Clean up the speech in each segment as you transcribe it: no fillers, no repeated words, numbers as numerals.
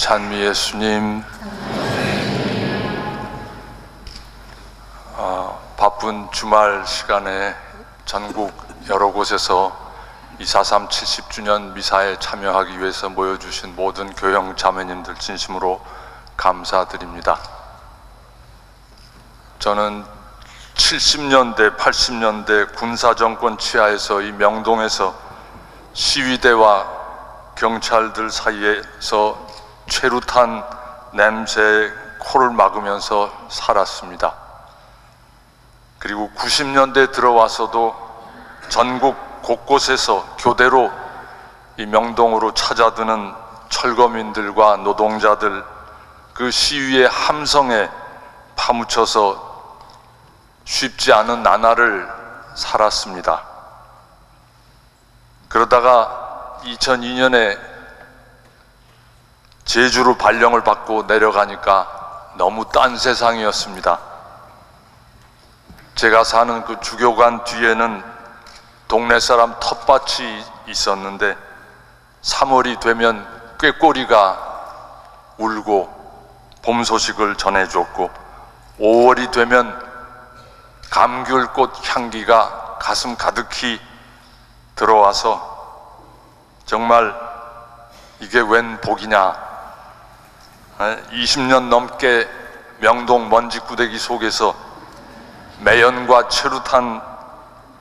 찬미 예수님. 바쁜 주말 시간에 전국 여러 곳에서 243 70주년 미사에 참여하기 위해서 모여주신 모든 교형 자매님들 진심으로 감사드립니다. 저는 70년대, 80년대 군사정권 치하에서 이 명동에서 시위대와 경찰들 사이에서 최루탄 냄새에 코를 막으면서 살았습니다. 그리고 90년대 들어와서도 전국 곳곳에서 교대로 이 명동으로 찾아드는 철거민들과 노동자들, 그 시위의 함성에 파묻혀서 쉽지 않은 나날을 살았습니다. 그러다가 2002년에 제주로 발령을 받고 내려가니까 너무 딴 세상이었습니다. 제가 사는 그 주교관 뒤에는 동네 사람 텃밭이 있었는데 3월이 되면 꾀꼬리가 울고 봄 소식을 전해줬고 5월이 되면 감귤꽃 향기가 가슴 가득히 들어와서 정말 이게 웬 복이냐. 20년 넘게 명동 먼지구대기 속에서 매연과 최루탄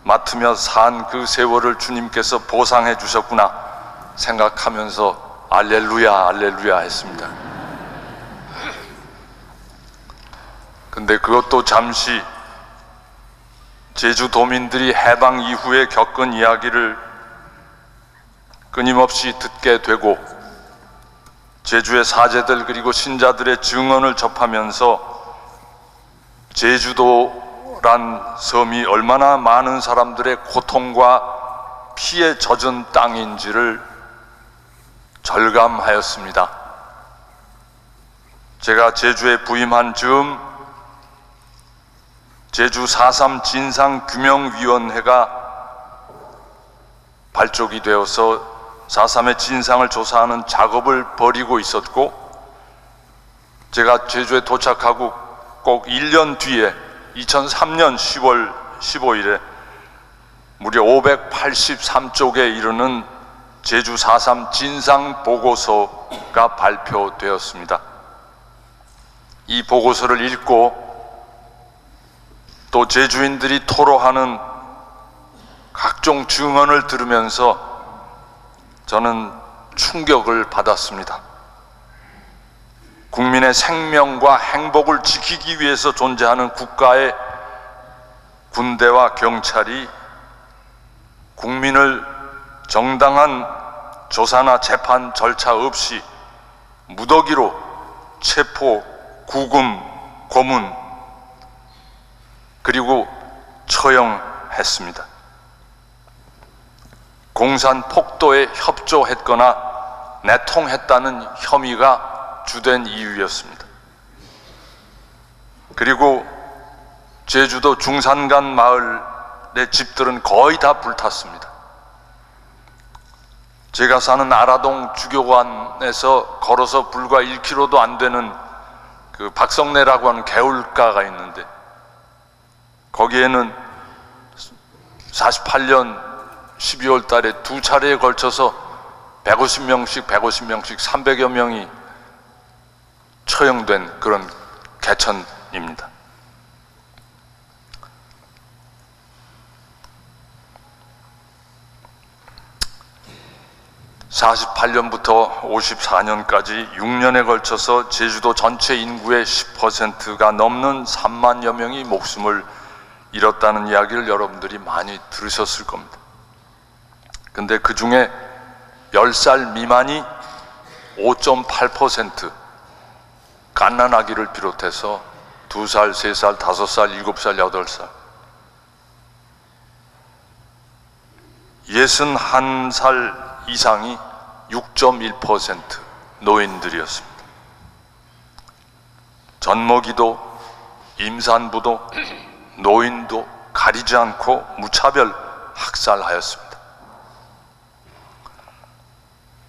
맡으며 산 그 세월을 주님께서 보상해 주셨구나 생각하면서 알렐루야 알렐루야 했습니다. 근데 그것도 잠시 제주도민들이 해방 이후에 겪은 이야기를 끊임없이 듣게 되고 제주의 사제들 그리고 신자들의 증언을 접하면서 제주도란 섬이 얼마나 많은 사람들의 고통과 피에 젖은 땅인지를 절감하였습니다. 제가 제주에 부임한 즈음 제주 4.3 진상규명위원회가 발족이 되어서 4.3의 진상을 조사하는 작업을 벌이고 있었고, 제가 제주에 도착하고 꼭 1년 뒤에 2003년 10월 15일에 무려 583쪽에 이르는 제주 4.3 진상보고서가 발표되었습니다. 이 보고서를 읽고 또 제주인들이 토로하는 각종 증언을 들으면서 저는 충격을 받았습니다. 국민의 생명과 행복을 지키기 위해서 존재하는 국가의 군대와 경찰이 국민을 정당한 조사나 재판 절차 없이 무더기로 체포, 구금, 고문 그리고 처형했습니다. 공산 폭도에 협조했거나 내통했다는 혐의가 주된 이유였습니다. 그리고 제주도 중산간 마을의 집들은 거의 다 불탔습니다. 제가 사는 아라동 주교관에서 걸어서 불과 1km도 안 되는 그 박성내라고 하는 개울가가 있는데 거기에는 48년 12월 달에 두 차례에 걸쳐서 150명씩 300여 명이 처형된 그런 개천입니다. (48년부터) (54년까지) 6년에 걸쳐서 제주도 전체 인구의 10%가 넘는 3만여 명이 목숨을 잃었다는 이야기를 여러분들이 많이 들으셨을 겁니다. 근데 그 중에 10살 미만이 5.8%, 갓난아기를 비롯해서 2살, 3살, 5살, 7살, 8살, 61살 이상이 6.1% 노인들이었습니다. 젖먹이도 임산부도 노인도 가리지 않고 무차별 학살하였습니다.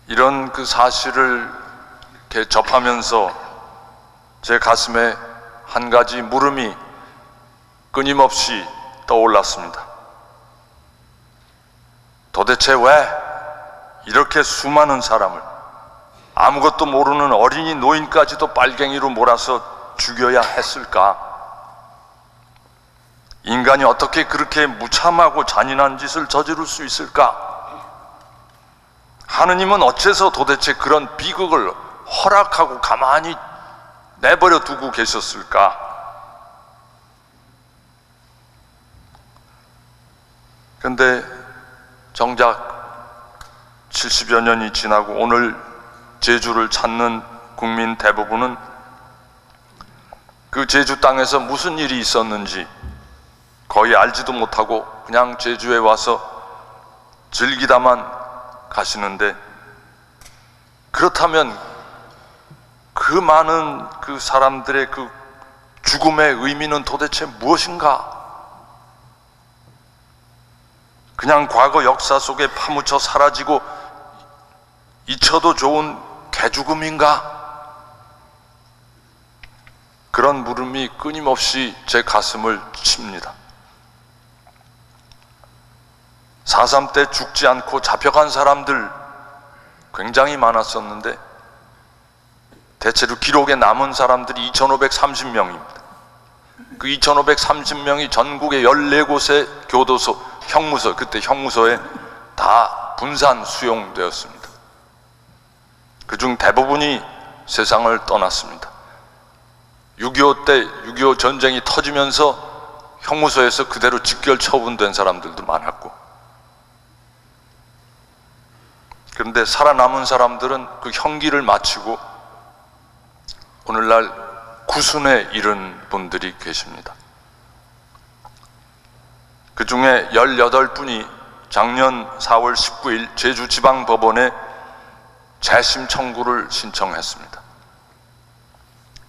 이런 그 사실을 이렇게 접하면서 제 가슴에 한 가지 물음이 끊임없이 떠올랐습니다. 도대체 왜 이렇게 수많은 사람을, 아무것도 모르는 어린이 노인까지도 빨갱이로 몰아서 죽여야 했을까? 인간이 어떻게 그렇게 무참하고 잔인한 짓을 저지를 수 있을까? 하느님은 어째서 도대체 그런 비극을 허락하고 가만히 내버려 두고 계셨을까? 그런데 정작 70여 년이 지나고 오늘 제주를 찾는 국민 대부분은 그 제주 땅에서 무슨 일이 있었는지 거의 알지도 못하고 그냥 제주에 와서 즐기다만 가시는데, 그렇다면 그 많은 그 사람들의 그 죽음의 의미는 도대체 무엇인가? 그냥 과거 역사 속에 파묻혀 사라지고 잊혀도 좋은 개죽음인가? 그런 물음이 끊임없이 제 가슴을 칩니다. 4.3 때 죽지 않고 잡혀간 사람들 굉장히 많았었는데 대체로 기록에 남은 사람들이 2,530명입니다. 그 2,530명이 전국의 14곳의 교도소, 형무소, 그때 형무소에 다 분산 수용되었습니다. 그중 대부분이 세상을 떠났습니다. 6.25 때 6.25 전쟁이 터지면서 형무소에서 그대로 직결 처분된 사람들도 많았고, 그런데 살아남은 사람들은 그 형기를 마치고 오늘날 구순에 이른 분들이 계십니다. 그 중에 18분이 작년 4월 19일 제주지방법원에 재심 청구를 신청했습니다.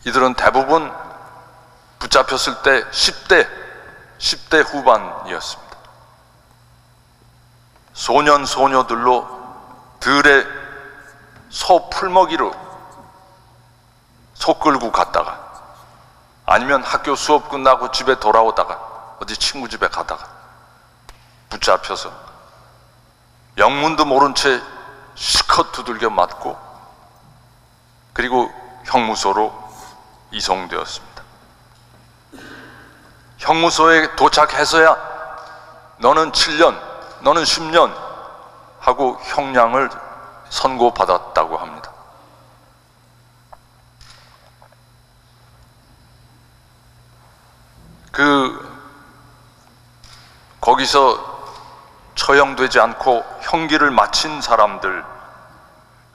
이들은 대부분 붙잡혔을 때 10대 후반이었습니다. 소년 소녀들로 들에 소 풀먹이로 소 끌고 갔다가, 아니면 학교 수업 끝나고 집에 돌아오다가 어디 친구 집에 가다가 붙잡혀서 영문도 모른 채 실컷 두들겨 맞고, 그리고 형무소로 이송되었습니다. 형무소에 도착해서야 너는 7년, 너는 10년 하고 형량을 선고받았다고 합니다. 거기서 처형되지 않고 형기를 마친 사람들,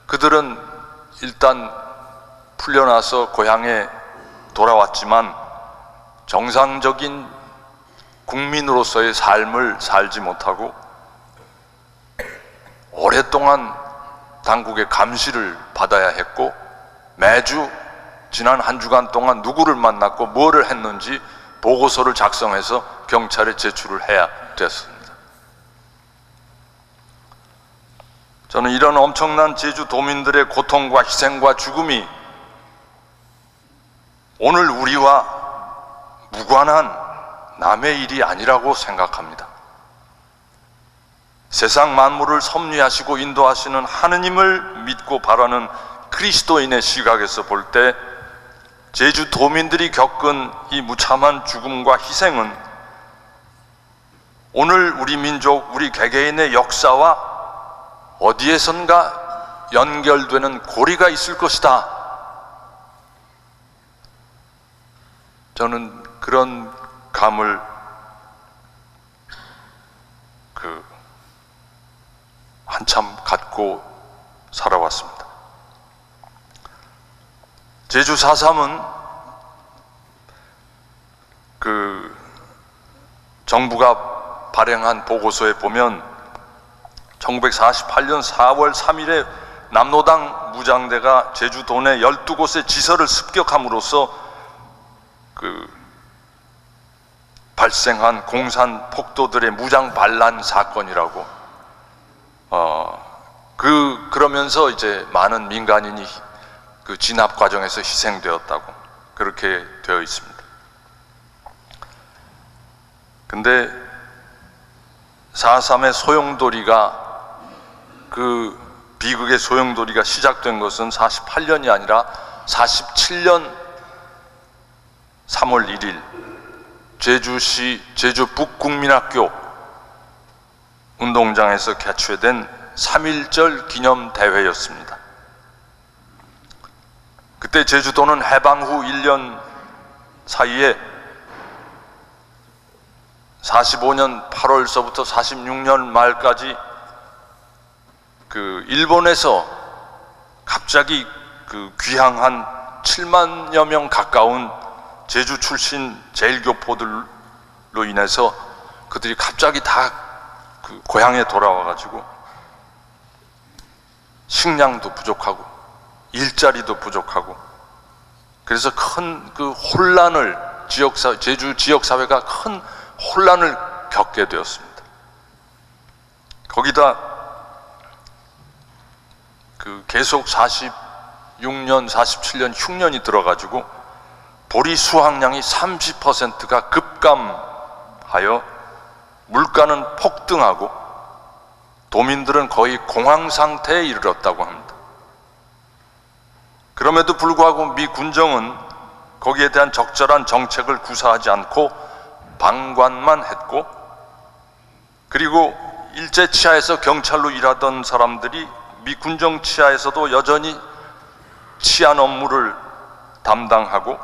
그들은 일단 풀려나서 고향에 돌아왔지만 정상적인 국민으로서의 삶을 살지 못하고 오랫동안 당국의 감시를 받아야 했고, 매주 지난 한 주간 동안 누구를 만났고 뭐를 했는지 보고서를 작성해서 경찰에 제출을 해야 됐습니다. 저는 이런 엄청난 제주 도민들의 고통과 희생과 죽음이 오늘 우리와 무관한 남의 일이 아니라고 생각합니다. 세상 만물을 섭리하시고 인도하시는 하느님을 믿고 바라는 그리스도인의 시각에서 볼 때 제주 도민들이 겪은 이 무참한 죽음과 희생은 오늘 우리 민족, 우리 개개인의 역사와 어디에선가 연결되는 고리가 있을 것이다. 저는 그런 감을 한참 갖고 살아왔습니다. 제주 4.3은 정부가 발행한 보고서에 보면 1948년 4월 3일에 남로당 무장대가 제주도 내 12곳의 지서를 습격함으로써 발생한 공산 폭도들의 무장 반란 사건이라고, 그러면서 이제 많은 민간인이 그 진압 과정에서 희생되었다고 그렇게 되어 있습니다. 근데 4.3의 소용돌이가 그 비극의 소용돌이가 시작된 것은 48년이 아니라 47년 3월 1일 제주시 제주 북국민학교 운동장에서 개최된 3.1절 기념대회였습니다. 그때 제주도는 해방 후 1년 사이에 45년 8월서부터 46년 말까지 그 일본에서 갑자기 그 귀향한 7만여 명 가까운 제주 출신 제일교포들로 인해서 그들이 갑자기 다 그 고향에 돌아와 가지고 식량도 부족하고 일자리도 부족하고 그래서 큰 그 혼란을 제주 지역사회가 큰 혼란을 겪게 되었습니다. 거기다 그 계속 46년, 47년 흉년이 들어가지고 보리 수확량이 30%가 급감하여 물가는 폭등하고 도민들은 거의 공황 상태에 이르렀다고 합니다. 그럼에도 불구하고 미 군정은 거기에 대한 적절한 정책을 구사하지 않고 방관만 했고, 그리고 일제 치하에서 경찰로 일하던 사람들이 미 군정 치하에서도 여전히 치안 업무를 담당하고,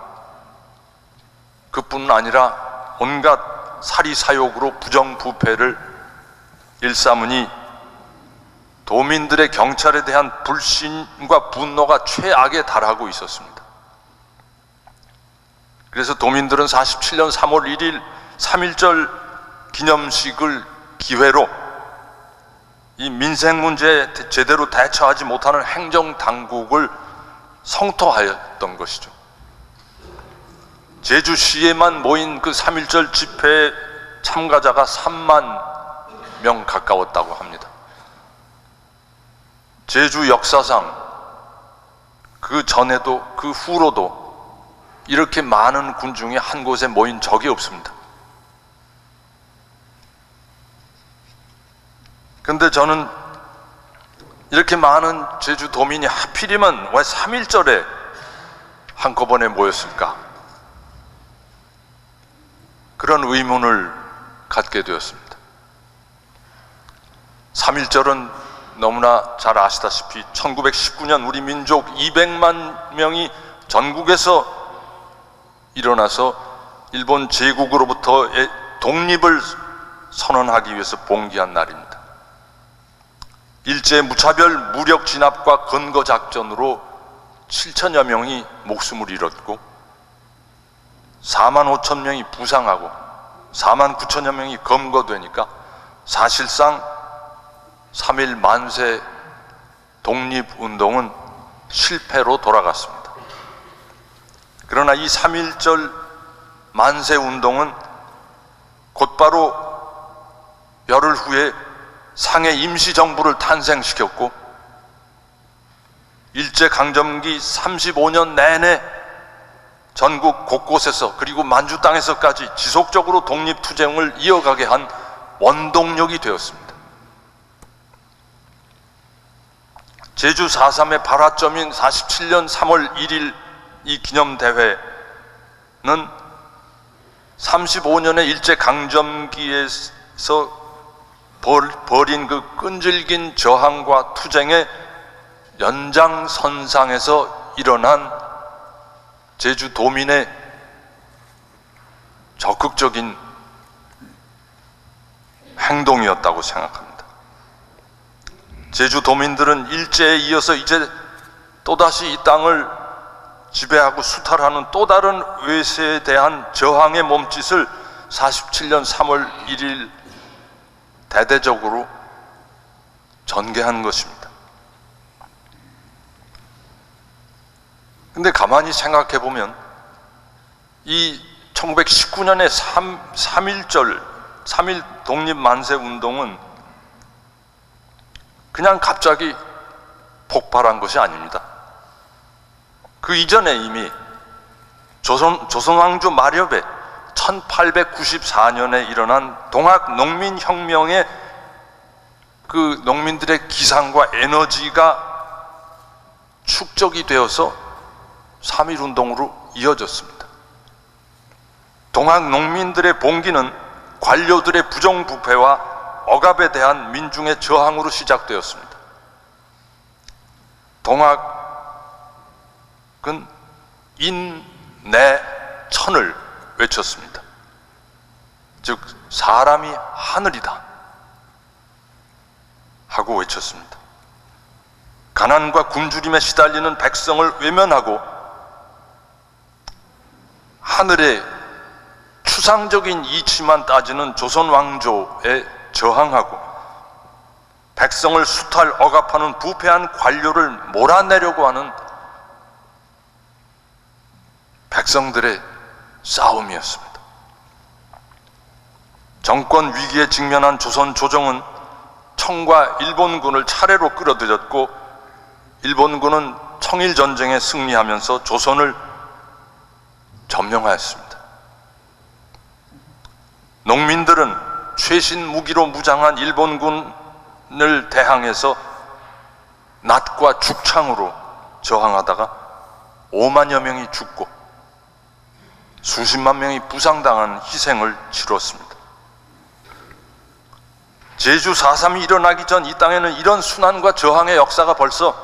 그뿐 아니라 온갖 사리사욕으로 부정부패를 일삼으니 도민들의 경찰에 대한 불신과 분노가 최악에 달하고 있었습니다. 그래서 도민들은 47년 3월 1일 3.1절 기념식을 기회로 이 민생 문제에 제대로 대처하지 못하는 행정당국을 성토하였던 것이죠. 제주시에만 모인 그 3.1절 집회 참가자가 3만 명 가까웠다고 합니다. 제주 역사상 그 전에도 그 후로도 이렇게 많은 군중이 한 곳에 모인 적이 없습니다. 근데 저는 이렇게 많은 제주도민이 하필이면 왜 3.1절에 한꺼번에 모였을까? 그런 의문을 갖게 되었습니다. 3.1절은 너무나 잘 아시다시피 1919년 우리 민족 200만 명이 전국에서 일어나서 일본 제국으로부터 독립을 선언하기 위해서 봉기한 날입니다. 일제 무차별 무력 진압과 건거 작전으로 7천여 명이 목숨을 잃었고 4만 5천 명이 부상하고 4만 9천여 명이 검거되니까 사실상 3.1 만세 독립운동은 실패로 돌아갔습니다. 그러나 이 3.1절 만세운동은 곧바로 열흘 후에 상해 임시정부를 탄생시켰고 일제강점기 35년 내내 전국 곳곳에서 그리고 만주 땅에서까지 지속적으로 독립투쟁을 이어가게 한 원동력이 되었습니다. 제주 4.3의 발화점인 47년 3월 1일 이 기념대회는 35년의 일제강점기에서 벌인 그 끈질긴 저항과 투쟁의 연장선상에서 일어난 제주도민의 적극적인 행동이었다고 생각합니다. 제주도민들은 일제에 이어서 이제 또다시 이 땅을 지배하고 수탈하는 또 다른 외세에 대한 저항의 몸짓을 47년 3월 1일 대대적으로 전개한 것입니다. 근데 가만히 생각해 보면 이 1919년의 3.1절 3.1 독립만세 운동은 그냥 갑자기 폭발한 것이 아닙니다. 그 이전에 이미 조선왕조 마렵에 1894년에 일어난 동학농민혁명의 그 농민들의 기상과 에너지가 축적이 되어서 3.1운동으로 이어졌습니다. 동학농민들의 봉기는 관료들의 부정부패와 억압에 대한 민중의 저항으로 시작되었습니다. 동학은 인내천을 외쳤습니다. 즉 사람이 하늘이다 하고 외쳤습니다. 가난과 굶주림에 시달리는 백성을 외면하고 하늘의 추상적인 이치만 따지는 조선 왕조에 저항하고 백성을 수탈 억압하는 부패한 관료를 몰아내려고 하는 백성들의 싸움이었습니다. 정권 위기에 직면한 조선 조정은 청과 일본군을 차례로 끌어들였고 일본군은 청일전쟁에 승리하면서 조선을 점령하였습니다. 농민들은 최신 무기로 무장한 일본군을 대항해서 낫과 죽창으로 저항하다가 5만여 명이 죽고 수십만 명이 부상당한 희생을 치렀습니다. 제주 4.3이 일어나기 전 이 땅에는 이런 순환과 저항의 역사가 벌써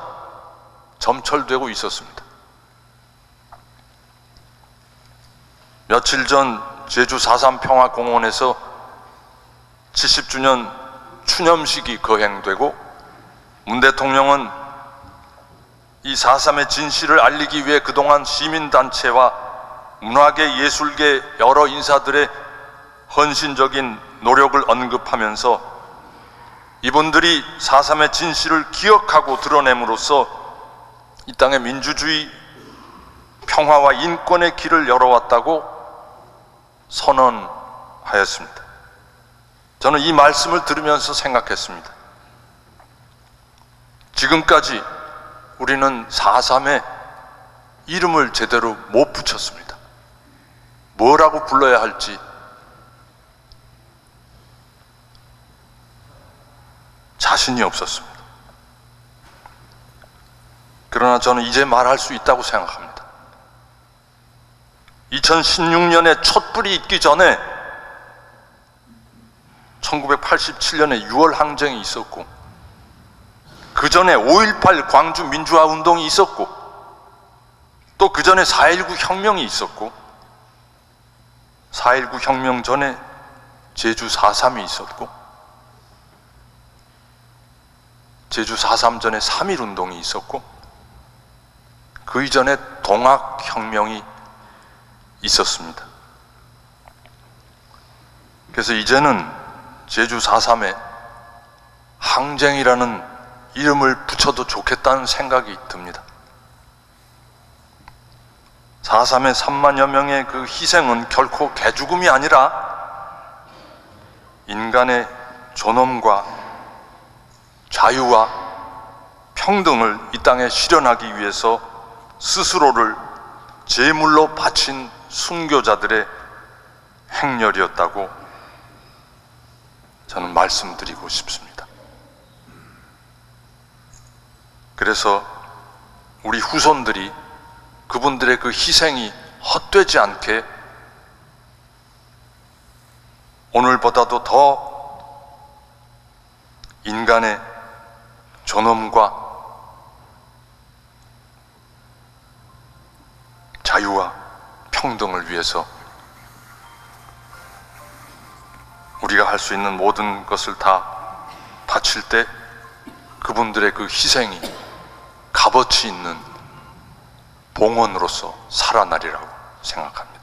점철되고 있었습니다. 며칠 전 제주 4.3 평화공원에서 70주년 추념식이 거행되고 문 대통령은 이 4.3의 진실을 알리기 위해 그동안 시민단체와 문화계 예술계 여러 인사들의 헌신적인 노력을 언급하면서 이분들이 4.3의 진실을 기억하고 드러냄으로써 이 땅의 민주주의, 평화와 인권의 길을 열어왔다고 선언하였습니다. 저는 이 말씀을 들으면서 생각했습니다. 지금까지 우리는 4.3의 이름을 제대로 못 붙였습니다. 뭐라고 불러야 할지 자신이 없었습니다. 그러나 저는 이제 말할 수 있다고 생각합니다. 2016년에 촛불이 있기 전에 1987년에 6월 항쟁이 있었고 그 전에 5.18 광주 민주화 운동이 있었고 또 그 전에 4.19 혁명이 있었고 4.19 혁명 전에 제주 4.3이 있었고 제주 4.3 전에 3.1 운동이 있었고 그 이전에 동학혁명이 있었습니다. 그래서 이제는 제주 4.3에 항쟁이라는 이름을 붙여도 좋겠다는 생각이 듭니다. 4.3의 3만여 명의 그 희생은 결코 개죽음이 아니라 인간의 존엄과 자유와 평등을 이 땅에 실현하기 위해서 스스로를 제물로 바친 순교자들의 행렬이었다고 저는 말씀드리고 싶습니다. 그래서 우리 후손들이 그분들의 그 희생이 헛되지 않게 오늘보다도 더 인간의 존엄과 자유와 평등을 위해서 우리가 할 수 있는 모든 것을 다 바칠 때 그분들의 그 희생이 값어치 있는 봉헌으로서 살아나리라고 생각합니다.